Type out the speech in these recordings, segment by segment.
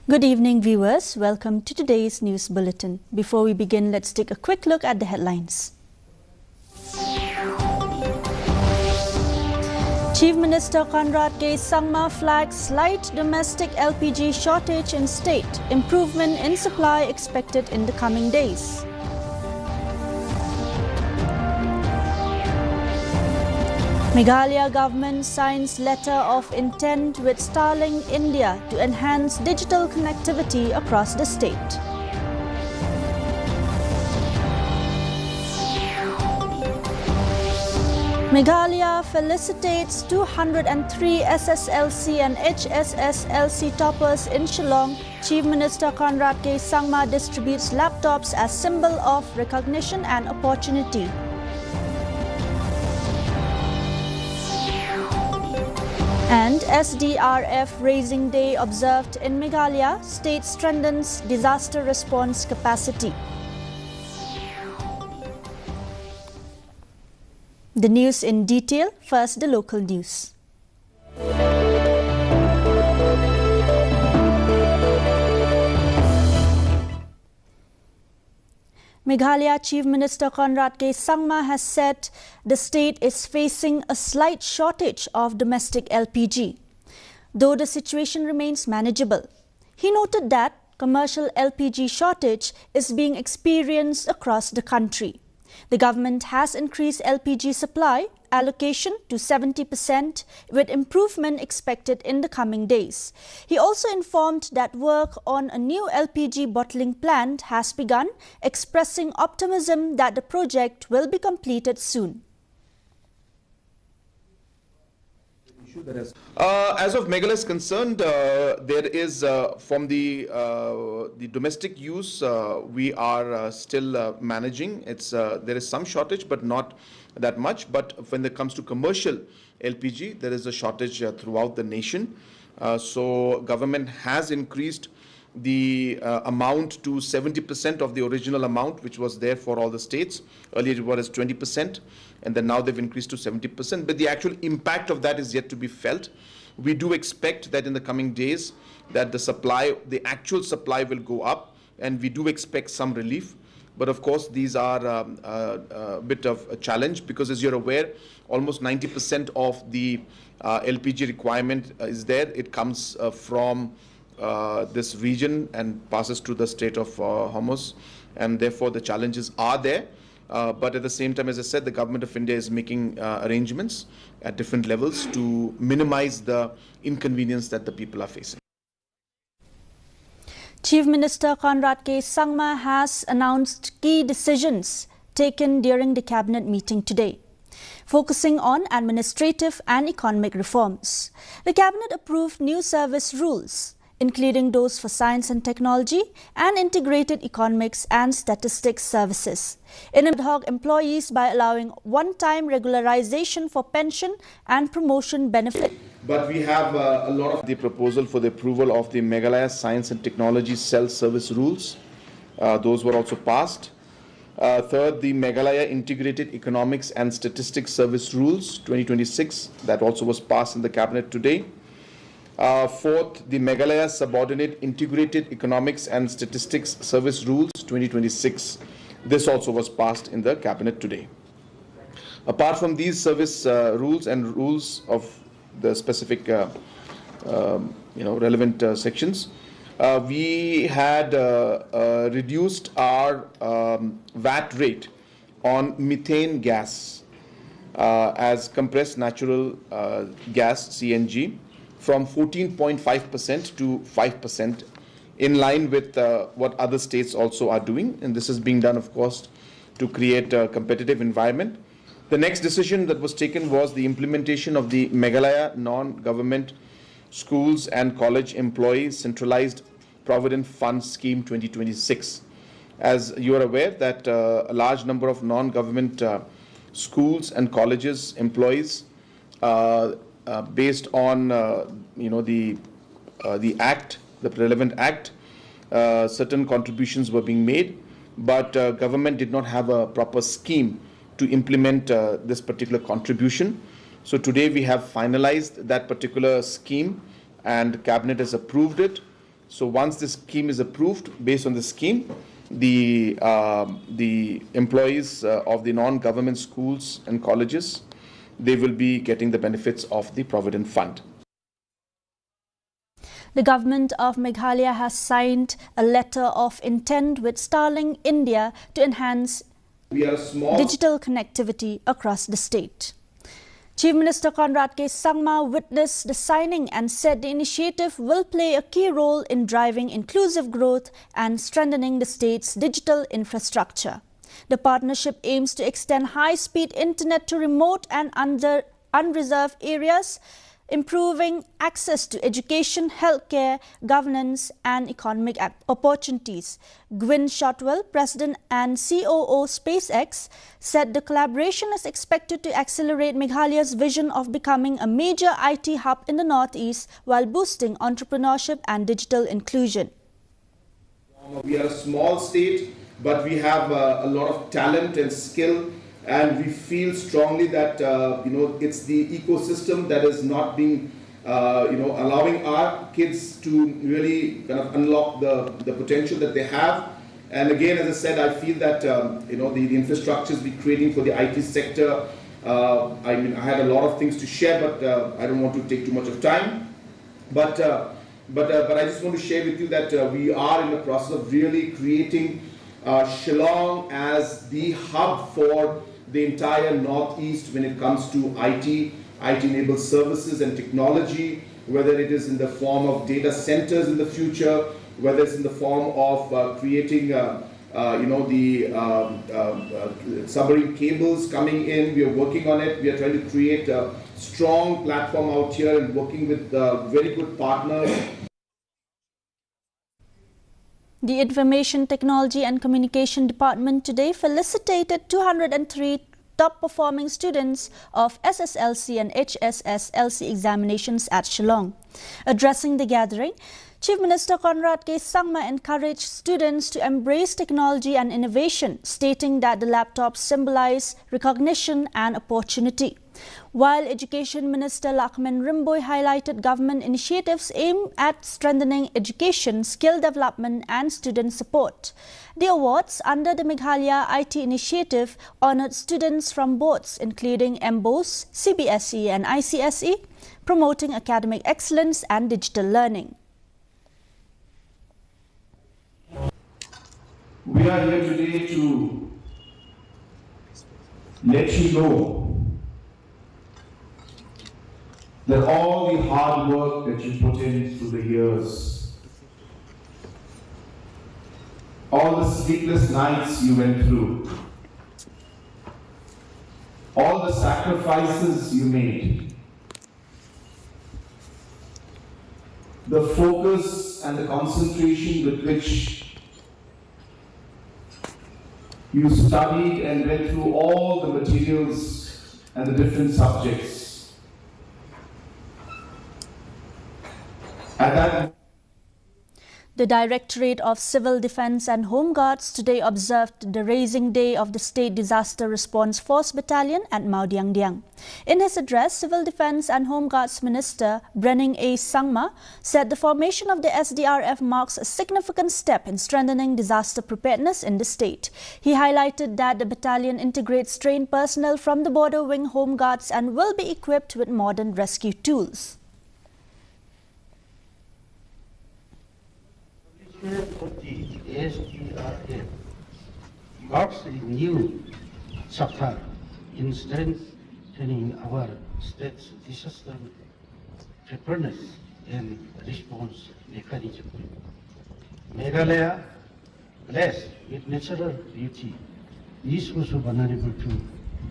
Good evening, viewers. Welcome to today's news bulletin. Before we begin, let's take a quick look at the headlines. Chief Minister Conrad K. Sangma flags slight domestic LPG shortage in state. Improvement in supply expected in the coming days. Meghalaya government signs letter of intent with Starlink India to enhance digital connectivity across the state. Meghalaya felicitates 203 SSLC and HSSLC toppers in Shillong. Chief Minister Conrad K. Sangma distributes laptops as symbol of recognition and opportunity. And SDRF Raising Day observed in Meghalaya, state strengthens disaster response capacity. The news in detail. First, the local news. Meghalaya Chief Minister Conrad K. Sangma has said the state is facing a slight shortage of domestic LPG, though the situation remains manageable. He noted that commercial LPG shortage is being experienced across the country. The government has increased LPG supply allocation to 70%, with improvement expected in the coming days. He also informed that work on a new LPG bottling plant has begun, expressing optimism that the project will be completed soon. As of Meghalaya is concerned, there is from the domestic use we are still managing. There is some shortage, but not that much. But when it comes to commercial LPG, there is a shortage throughout the nation. So government has increased the amount to 70% of the original amount, which was there for all the states. Earlier it was 20%, and then now they've increased to 70%. But the actual impact of that is yet to be felt. We do expect that in the coming days that the actual supply will go up, and we do expect some relief. But of course, these are a bit of a challenge because, as you're aware, almost 90% of the LPG requirement is there. It comes from this region and passes to the state of Hormuz, and therefore the challenges are there. But at the same time, as I said, the government of India is making arrangements at different levels to minimize the inconvenience that the people are facing. Chief Minister Conrad K. Sangma has announced key decisions taken during the cabinet meeting today, focusing on administrative and economic reforms. The cabinet approved new service rules, including those for science and technology and integrated economics and statistics services. In ad hoc employees by allowing one-time regularization for pension and promotion benefit. But we have a lot of the proposal for the approval of the Meghalaya Science and Technology Cell Service Rules. Those were also passed. Third, the Meghalaya Integrated Economics and Statistics Service Rules 2026, that also was passed in the cabinet today. Fourth, the Meghalaya Subordinate Integrated Economics and Statistics Service Rules 2026. This also was passed in the cabinet today. Apart from these service rules and rules of the specific relevant sections, we had reduced our VAT rate on methane gas as compressed natural gas CNG from 14.5% to 5%, in line with what other states also are doing. And this is being done, of course, to create a competitive environment. The next decision that was taken was the implementation of the Meghalaya Non-Government Schools and College Employees Centralized Provident Fund Scheme 2026. As you are aware that a large number of non-government schools and colleges employees, based on the act, the relevant act, certain contributions were being made, but government did not have a proper scheme to implement this particular contribution. So today we have finalized that particular scheme and Cabinet has approved it. So once this scheme is approved, based on the scheme, the employees of the non-government schools and colleges, they will be getting the benefits of the Provident Fund. The government of Meghalaya has signed a letter of intent with Starlink India to enhance digital connectivity across the state. Chief Minister Conrad K. Sangma witnessed the signing and said the initiative will play a key role in driving inclusive growth and strengthening the state's digital infrastructure. The partnership aims to extend high-speed internet to remote and unreserved areas, improving access to education, healthcare, governance and economic opportunities. Gwyn Shotwell, President and COO SpaceX, said the collaboration is expected to accelerate Meghalaya's vision of becoming a major IT hub in the Northeast while boosting entrepreneurship and digital inclusion. We are a small state, but we have a lot of talent and skill. And we feel strongly that it's the ecosystem that is not being allowing our kids to really kind of unlock the potential that they have. And again, as I said, I feel that the infrastructures we're creating for the IT sector. I mean, I had a lot of things to share, but I don't want to take too much of time. But I just want to share with you that we are in the process of really creating Shillong as the hub for the entire Northeast when it comes to IT-enabled services and technology, whether it is in the form of data centers in the future, whether it's in the form of creating, submarine cables coming in. We are working on it. We are trying to create a strong platform out here and working with very good partners. The Information Technology and Communication Department today felicitated 203 top-performing students of SSLC and HSSLC examinations at Shillong. Addressing the gathering, Chief Minister Conrad K. Sangma encouraged students to embrace technology and innovation, stating that the laptops symbolize recognition and opportunity. While Education Minister Lakman Rimboy highlighted government initiatives aimed at strengthening education, skill development and student support. The awards under the Meghalaya IT initiative honored students from boards including MBOS, CBSE and ICSE, promoting academic excellence and digital learning. We are here today to let you know that all the hard work that you put in through the years, all the sleepless nights you went through, all the sacrifices you made, the focus and the concentration with which you studied and read through all the materials and the different subjects. The Directorate of Civil Defence and Home Guards today observed the Raising Day of the State Disaster Response Force Battalion at Maudiangdiang. In his address, Civil Defence and Home Guards Minister Brening A. Sangma said the formation of the SDRF marks a significant step in strengthening disaster preparedness in the state. He highlighted that the battalion integrates trained personnel from the Border Wing Home Guards and will be equipped with modern rescue tools. Of the SDRF marks a new chapter in strengthening our state's disaster preparedness and response mechanism. Meghalaya, blessed with natural beauty, is also vulnerable to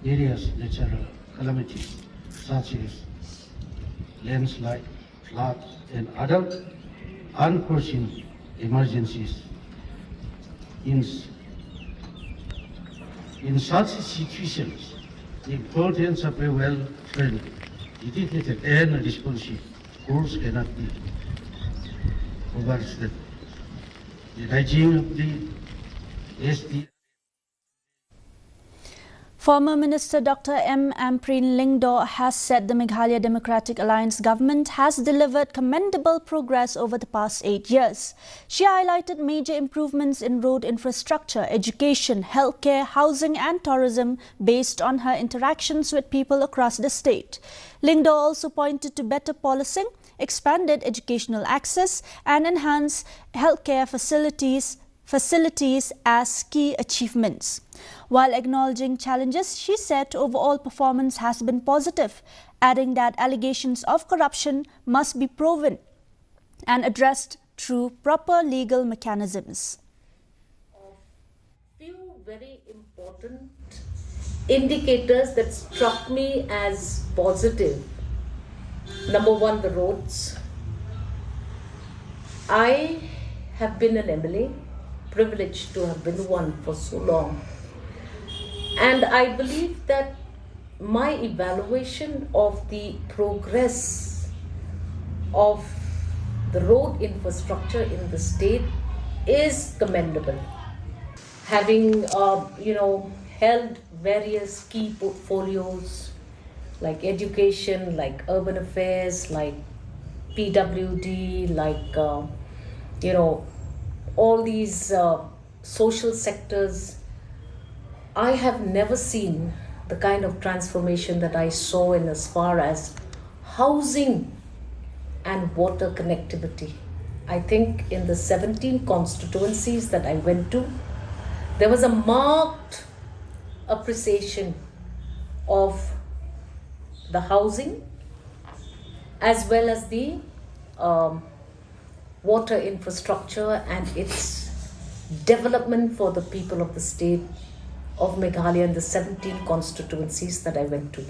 various natural calamities such as landslide, flood, and other unforeseen emergencies. In such situations, the importance of a well-trained, dedicated and responsive force cannot be overstated. The rising of the SD Former Minister Dr. M. Ampreen Lyngdoh has said the Meghalaya Democratic Alliance government has delivered commendable progress over the past 8 years. She highlighted major improvements in road infrastructure, education, healthcare, housing and tourism based on her interactions with people across the state. Lyngdoh also pointed to better policing, expanded educational access and enhanced healthcare facilities as key achievements. While acknowledging challenges, she said overall performance has been positive, adding that allegations of corruption must be proven and addressed through proper legal mechanisms. Few very important indicators that struck me as positive. Number one, the roads. I have been an MLA, privileged to have been one for so long. And I believe that my evaluation of the progress of the road infrastructure in the state is commendable. Having, held various key portfolios like education, like urban affairs, like PWD, like, all these social sectors, I have never seen the kind of transformation that I saw in as far as housing and water connectivity. I think in the 17 constituencies that I went to, there was a marked appreciation of the housing as well as the water infrastructure and its development for the people of the state of Meghalaya and the 17 constituencies that I went to.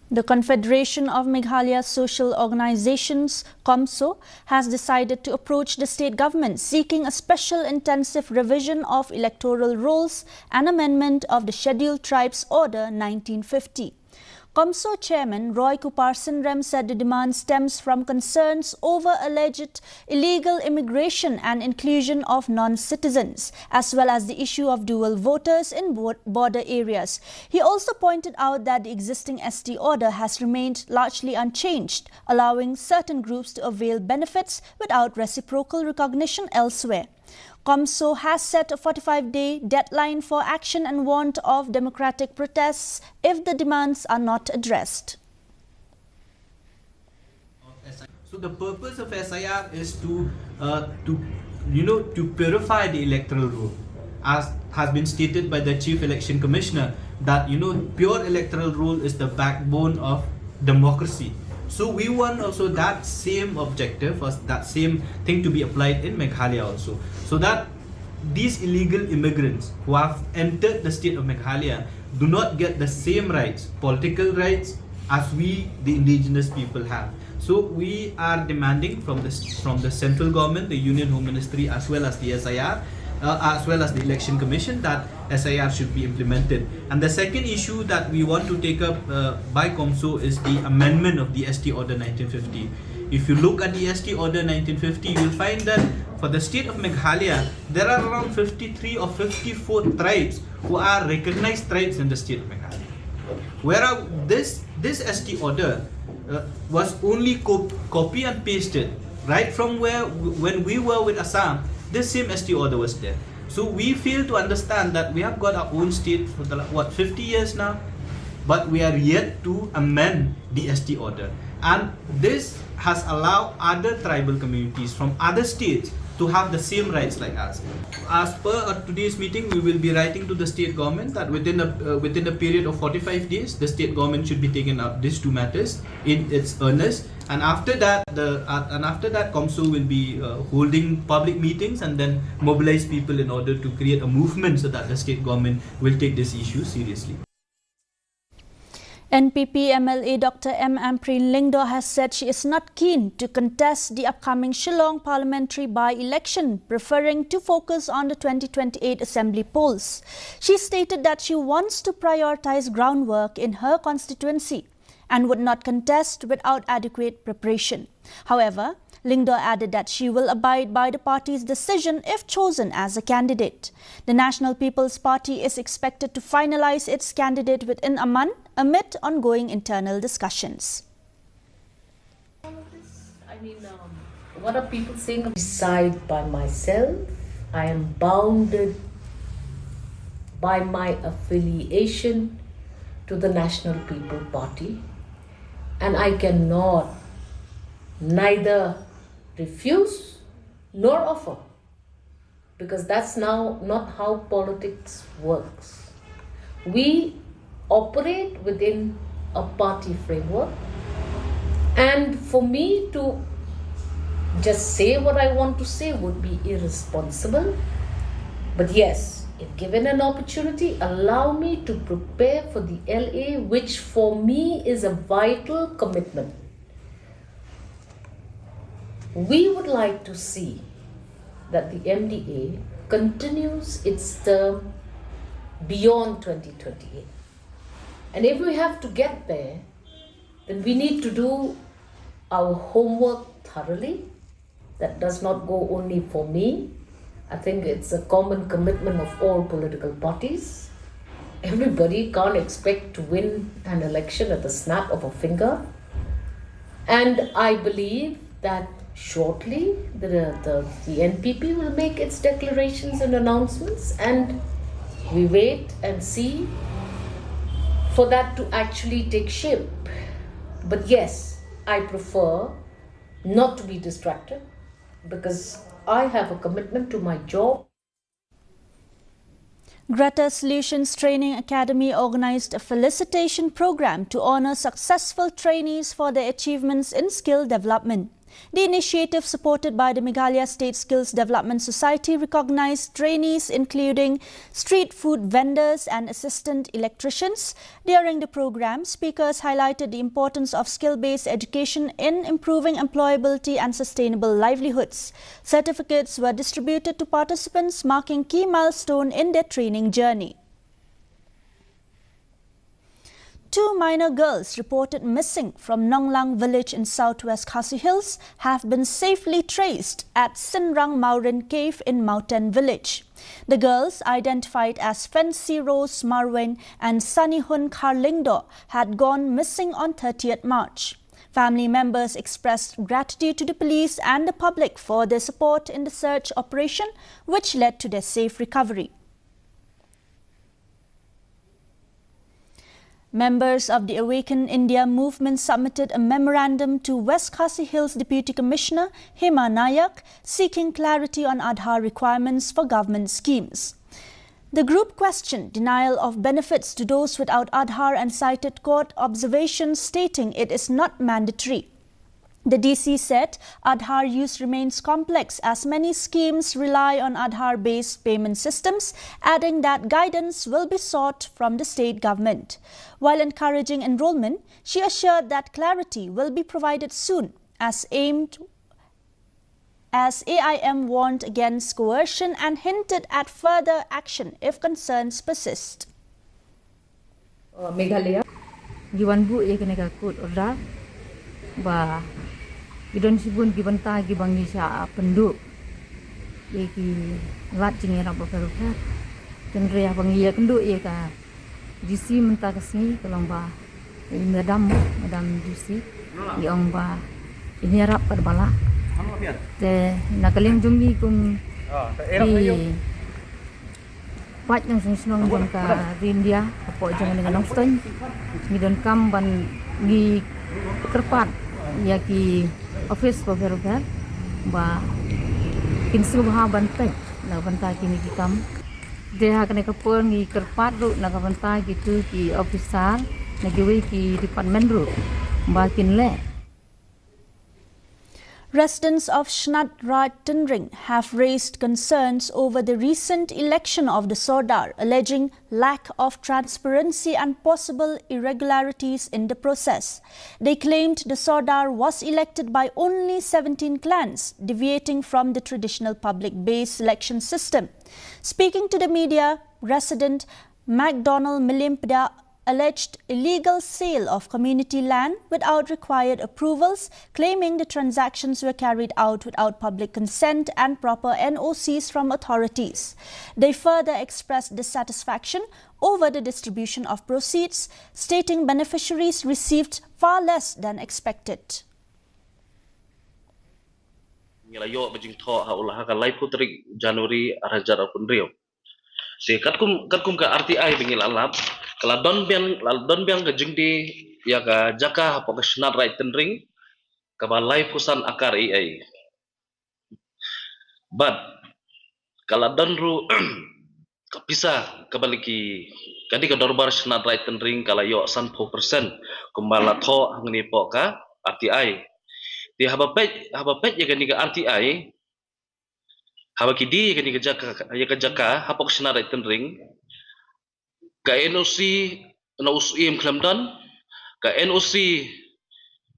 The Confederation of Meghalaya Social Organizations, COMSO, has decided to approach the state government seeking a special intensive revision of electoral rolls and amendment of the Scheduled Tribes Order 1950. COMSO Chairman Roy Kupar Sindram said the demand stems from concerns over alleged illegal immigration and inclusion of non-citizens, as well as the issue of dual voters in border areas. He also pointed out that the existing ST order has remained largely unchanged, allowing certain groups to avail benefits without reciprocal recognition elsewhere. COMSO has set a 45-day deadline for action and warned of democratic protests if the demands are not addressed. So the purpose of SIR is to purify the electoral roll, as has been stated by the Chief Election Commissioner, that pure electoral roll is the backbone of democracy. So we want also that same objective or that same thing to be applied in Meghalaya also, so that these illegal immigrants who have entered the state of Meghalaya do not get the same rights, political rights, as we, the indigenous people, have. So we are demanding from the central government, the Union Home Ministry, as well as the SIR, as well as the Election Commission, that SIR should be implemented. And the second issue that we want to take up by COMSO is the amendment of the ST Order 1950. If you look at the ST Order 1950, you will find that for the state of Meghalaya, there are around 53 or 54 tribes who are recognized tribes in the state of Meghalaya. Whereas this ST Order was only copy and pasted right from when we were with Assam. This same ST order was there. So we fail to understand that we have got our own state for the 50 years now, but we are yet to amend the ST order. And this has allowed other tribal communities from other states to have the same rights like us. As per today's meeting, we will be writing to the state government that within a period of 45 days, the state government should be taking up these two matters in its earnest. And after that, COMSO will be holding public meetings and then mobilize people in order to create a movement so that the state government will take this issue seriously. NPP MLA Dr. M. Ampreen Lyngdoh has said she is not keen to contest the upcoming Shillong parliamentary by-election, preferring to focus on the 2028 assembly polls. She stated that she wants to prioritize groundwork in her constituency and would not contest without adequate preparation. However, Lyngdoh added that she will abide by the party's decision if chosen as a candidate. The National People's Party is expected to finalize its candidate within a month amid ongoing internal discussions. I mean, what are people saying? I decide by myself. I am bounded by my affiliation to the National People Party, and I cannot neither refuse nor offer, because that's now not how politics works. We operate within a party framework, and for me to just say what I want to say would be irresponsible. But yes, if given an opportunity, allow me to prepare for the LA, which for me is a vital commitment. We would like to see that the MDA continues its term beyond 2028. And if we have to get there, then we need to do our homework thoroughly. That does not go only for me. I think it's a common commitment of all political parties. Everybody can't expect to win an election at the snap of a finger. And I believe that shortly the NPP will make its declarations and announcements, and we wait and see for that to actually take shape. But yes, I prefer not to be distracted, because I have a commitment to my job. Greta Solutions Training Academy organized a felicitation program to honor successful trainees for their achievements in skill development. The initiative, supported by the Meghalaya State Skills Development Society, recognized trainees including street food vendors and assistant electricians. During the program, speakers highlighted the importance of skill-based education in improving employability and sustainable livelihoods. Certificates were distributed to participants, marking key milestone in their training journey. 2 minor girls reported missing from Nonglang village in southwest Khasi Hills have been safely traced at Sinrang Maurin Cave in Mauten village. The girls, identified as Fancy Rose Marwen and Sanihun Karlingdo, had gone missing on 30th March. Family members expressed gratitude to the police and the public for their support in the search operation, which led to their safe recovery. Members of the Awaken India movement submitted a memorandum to West Khasi Hills Deputy Commissioner Hema Nayak seeking clarity on Aadhaar requirements for government schemes. The group questioned denial of benefits to those without Aadhaar and cited court observations stating it is not mandatory. The DC said Aadhaar use remains complex as many schemes rely on Aadhaar-based payment systems, adding that guidance will be sought from the state government. While encouraging enrollment, she assured that clarity will be provided soon, as AIM warned against coercion and hinted at further action if concerns persist. Meghalaya, giwan bu ye kena kakut order, ba gidon sibun gibanta gibangi sa penduk, ye ki lat jingi rap berupa, kendria bangi ye kenduk ye ka, DC mentah kesini kalau ba, madam DC, yang ba ini rap pada bala, te nakalim jungi kum di pat yang senang jam ka di India, apa jangan dengan nongstone, gidon kam ban gi kerpat, ya ki office berupa, ba kinsu bah bantai, nak bantai kini kikam. Dia kena kapur ngi kerpat ru nak bantai gitu ki officer, nak giwe ki department ru, ba kinle. Residents of Shnat Raj Tindring have raised concerns over the recent election of the Sardar, alleging lack of transparency and possible irregularities in the process. They claimed the Sardar was elected by only 17 clans, deviating from the traditional public-based election system. Speaking to the media, resident MacDonald Milimpda alleged illegal sale of community land without required approvals, claiming the transactions were carried out without public consent and proper NOCs from authorities. They further expressed dissatisfaction over the distribution of proceeds, stating beneficiaries received far less than expected. Ngelayo bajing tho haulah ka lai putri Januari arajar pun rio. Si katkum ka RTI bingil alap kala don biang ka jingdi ya ka jaka hapo ka snat right tenring ka balai pusan akar ai. But kala don ru ka pisa ka baliki kadi ka dorbar snat right tenring kala yo 100% kumbala tho hangni po ka RTI. Di habapet ya gani ka RTI habakidi gani ka jaka hapok sinara tenring ka NOC na usim Klamdan ka NOC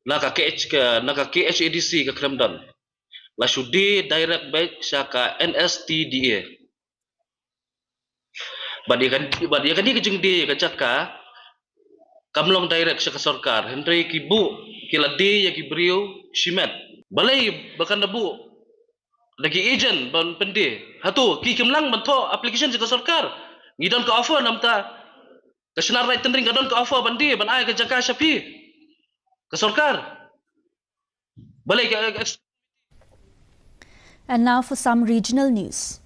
na ka KHADC ka Klamdan la shudi direct back sa ka NSTDA badi kan ka jingdi ka jaka kamlong direct sa kasarkar Henry kibu kiladi ya kibriyo shimet balay bakan nabu lagi agent ban pende hatu ki kimlang banto application sa kasarkar ngidon ka offer namta kasnar right tendring gadon ka offer bandi ban ay ka jaka shapi kasarkar balay ka. And now for some regional news.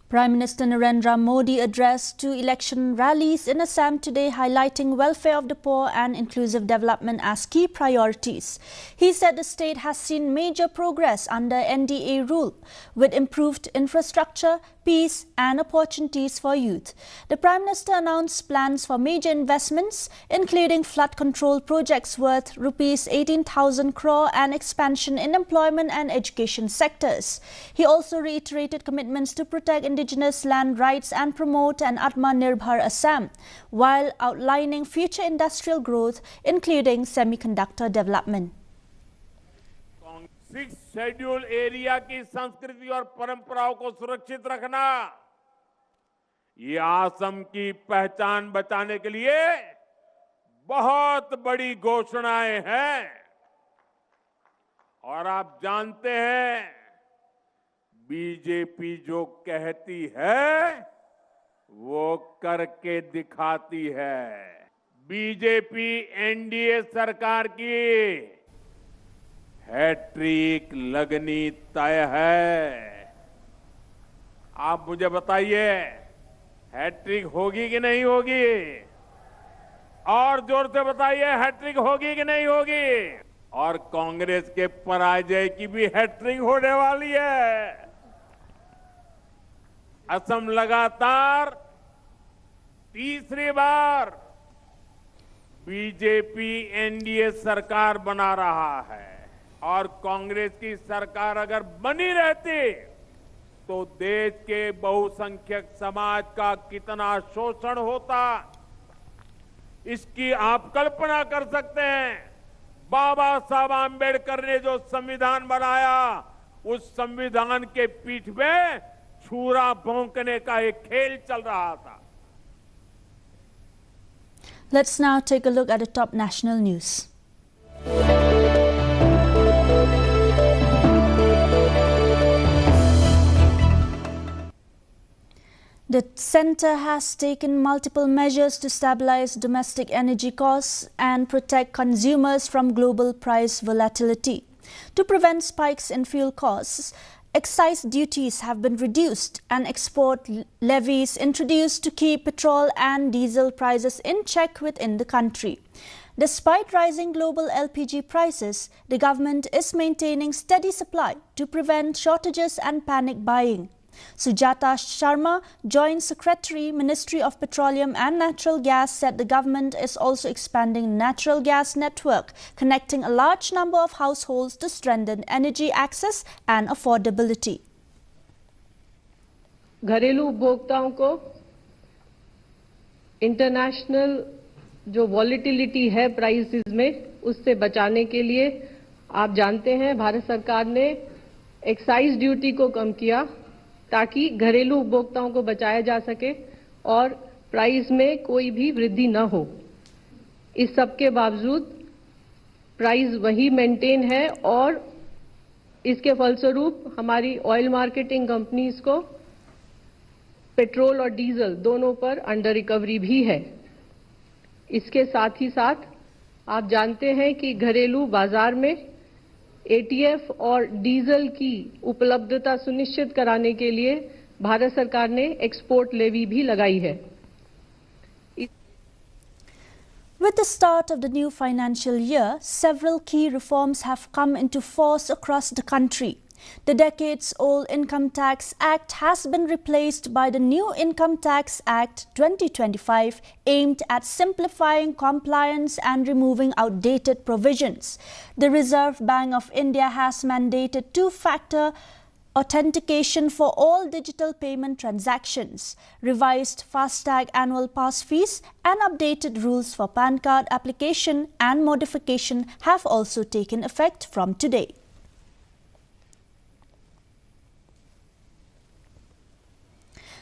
Prime Minister Narendra Modi addressed two election rallies in Assam today, highlighting welfare of the poor and inclusive development as key priorities. He said the state has seen major progress under NDA rule, with improved infrastructure, peace and opportunities for youth. The Prime Minister announced plans for major investments, including flood control projects worth Rs 18,000 crore and expansion in employment and education sectors. He also reiterated commitments to protect indigenous land rights and promote an Atmanirbhar Assam, while outlining future industrial growth, including semiconductor development. 6 schedule area की संस्कृति और परंपराओं को सुरक्षित रखना, ये असम की पहचान बचाने के लिए बहुत बड़ी घोषणाएं हैं। और आप जानते हैं बीजेपी जो कहती है वो करके दिखाती है। बीजेपी एनडीए सरकार की हैट्रिक लगनी तय है। आप मुझे बताइए हैट्रिक होगी कि नहीं होगी? और जोर से बताइए हैट्रिक होगी कि नहीं होगी? और कांग्रेस के पराजय की भी हैट्रिक होने वाली है। असम लगातार तीसरी बार बीजेपी एनडीए सरकार बना रहा है और कांग्रेस की सरकार अगर बनी रहती तो देश के बहुसंख्यक समाज का कितना शोषण होता, इसकी आप कल्पना कर सकते हैं। बाबा साहब आंबेडकर ने जो संविधान बनाया, उस संविधान के पीठ में छुरा भोंकने का एक खेल चल रहा था। Let's now take a look at the top national news. The centre has taken multiple measures to stabilize domestic energy costs and protect consumers from global price volatility. To prevent spikes in fuel costs, excise duties have been reduced and export levies introduced to keep petrol and diesel prices in check within the country. Despite rising global LPG prices, the government is maintaining steady supply to prevent shortages and panic buying. Sujata Sharma, Joint Secretary, Ministry of Petroleum and Natural Gas, said the government is also expanding natural gas network, connecting a large number of households to strengthen energy access and affordability. घरेलू उपभोक्ताओं को international जो volatility है prices में, उससे बचाने के लिए आप जानते हैं भारत सरकार ने एक्साइज ड्यूटी को कम किया ताकि घरेलू उपभोक्ताओं को बचाया जा सके और प्राइस में कोई भी वृद्धि न हो। इस सब के बावजूद प्राइस वही मेंटेन है और इसके फलस्वरूप हमारी ऑयल मार्केटिंग कंपनीज को पेट्रोल और डीजल दोनों पर अंडर रिकवरी भी है। इसके साथ ही साथ आप जानते हैं कि घरेलू बाजार में एटीएफ और डीजल की उपलब्धता सुनिश्चित कराने के लिए भारत सरकार ने एक्सपोर्ट लेवी भी लगाई है। With the start of the new financial year, several key reforms have come into force across the country. The decades-old Income Tax Act has been replaced by the new Income Tax Act 2025, aimed at simplifying compliance and removing outdated provisions. The Reserve Bank of India has mandated two-factor authentication for all digital payment transactions, revised FASTag annual pass fees and updated rules for PAN card application and modification have also taken effect from today.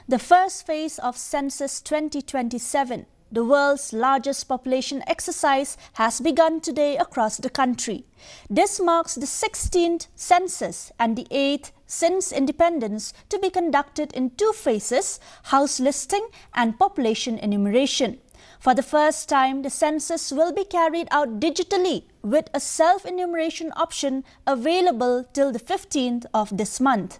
The first phase of Census 2027, the world's largest population exercise, has begun today across the country. This marks the 16th census and the 8th since independence to be conducted in two phases, house listing and population enumeration. For the first time, the census will be carried out digitally with a self-enumeration option available till the 15th of this month.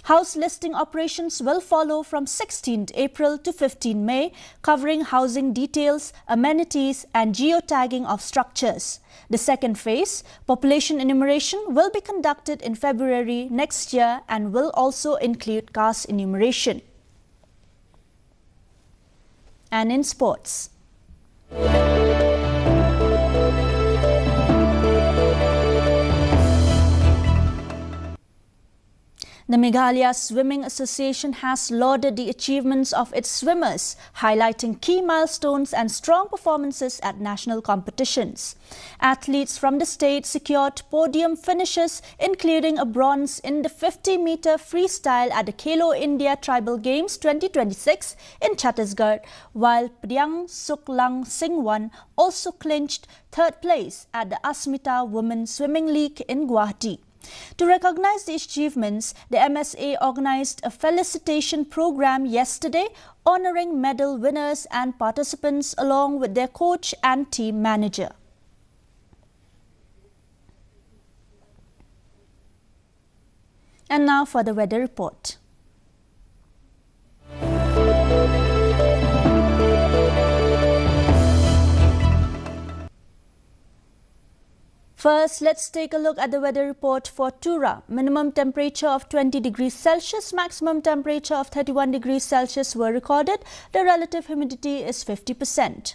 House listing operations will follow from 16 April to 15 May, covering housing details, amenities and geotagging of structures. The second phase, population enumeration, will be conducted in February next year and will also include caste enumeration. And in sports. The Meghalaya Swimming Association has lauded the achievements of its swimmers, highlighting key milestones and strong performances at national competitions. Athletes from the state secured podium finishes, including a bronze in the 50-meter freestyle at the Khelo India Tribal Games 2026 in Chhattisgarh, while Priang Suklang Singwan also clinched third place at the Asmita Women's Swimming League in Guwahati. To recognize the achievements, the MSA organized a felicitation program yesterday, honoring medal winners and participants along with their coach and team manager. And now for the weather report. First, let's take a look at the weather report for Tura. Minimum temperature of 20 degrees Celsius, maximum temperature of 31 degrees Celsius were recorded. The relative humidity is 50%.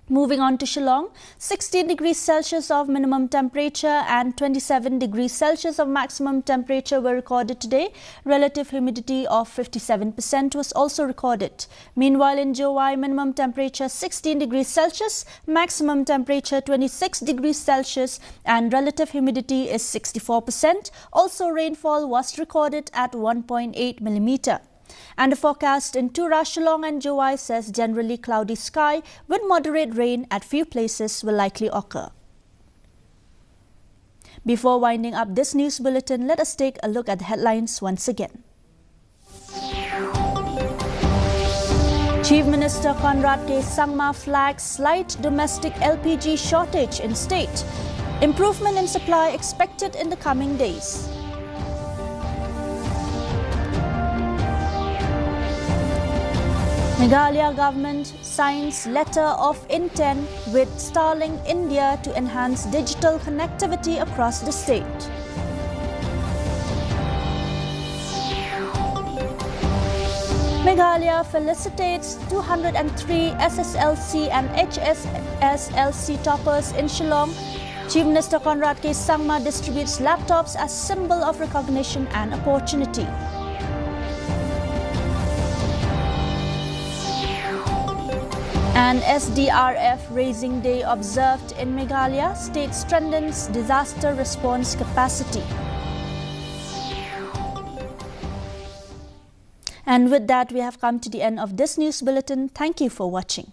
Moving on to Shillong, 16 degrees Celsius of minimum temperature and 27 degrees Celsius of maximum temperature were recorded today. Relative humidity of 57% was also recorded. Meanwhile, in Jowai, minimum temperature 16 degrees Celsius, maximum temperature 26 degrees Celsius and relative humidity is 64%. Also, rainfall was recorded at 1.8 millimeter. And the forecast in Tura, Shillong and Jowai says generally cloudy sky with moderate rain at few places will likely occur. Before winding up this news bulletin, let us take a look at the headlines once again. Chief Minister Conrad K. Sangma flags slight domestic LPG shortage in state. Improvement in supply expected in the coming days. Meghalaya government signs letter of intent with Starlink India to enhance digital connectivity across the state. Meghalaya felicitates 203 SSLC and HSSLC toppers in Shillong. Chief Minister Conrad K. Sangma distributes laptops as symbol of recognition and opportunity. And SDRF Raising Day observed in Meghalaya, state strengthens disaster response capacity. And with that, we have come to the end of this news bulletin. Thank you for watching.